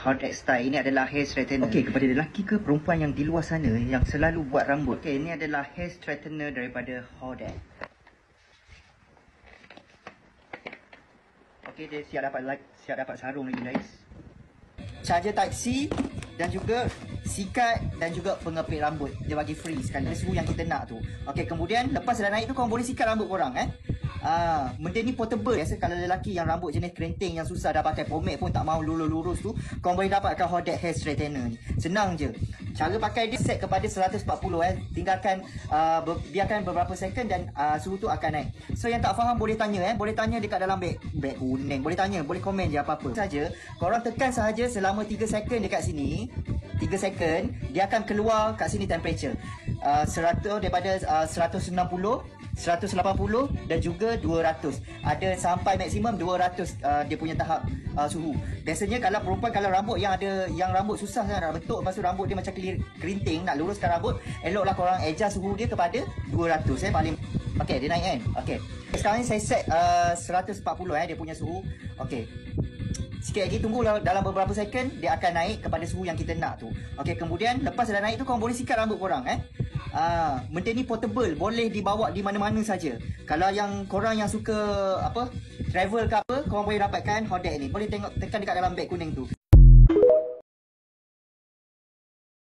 hot hair style. Ini adalah hair straightener. Okey, kepada lelaki ke perempuan yang di luar sana yang selalu buat rambut. Okey, ini adalah hair straightener daripada hot hair. Okey, dia siap dapat sarung lagi guys. Charger type C dan juga sikat dan juga pengepit rambut. Dia bagi free sekali suhu yang kita nak tu. Okey, kemudian lepas dah naik tu korang boleh sikat rambut korang benda ni portable. Biasa kalau lelaki yang rambut jenis kerinting yang susah dah pakai pomade pun tak mahu lurus tu, korang boleh dapatkan hot hair straightener ni. Senang je. Cara pakai dia set kepada 140 tinggalkan biarkan beberapa second dan suhu tu akan naik. So yang tak faham boleh tanya boleh tanya dekat dalam beg kuning. Boleh tanya, boleh komen je apa-apa saja. Korang tekan sahaja selama 3 second dekat sini. 3 second dia akan keluar kat sini temperature 100 daripada 160, 180 dan juga 200. Ada sampai maksimum 200 dia punya tahap suhu. Biasanya kalau perempuan kalau rambut yang rambut susah nak bentuk, lepas tu rambut dia macam kerinting, nak luruskan rambut, eloklah korang adjust suhu dia kepada 200 paling. Okey, dia naik kan. Okey. Sekarang ni saya set 140 dia punya suhu. Okey. Sikit lagi tunggu dalam beberapa second dia akan naik kepada suhu yang kita nak tu. Okey, kemudian lepas dah naik tu korang boleh sikat rambut korang benda ni portable, boleh dibawa di mana-mana saja. Kalau yang korang yang suka travel ke apa, korang boleh dapatkan hot hair ni. Boleh tengok tekan dekat dalam beg kuning tu.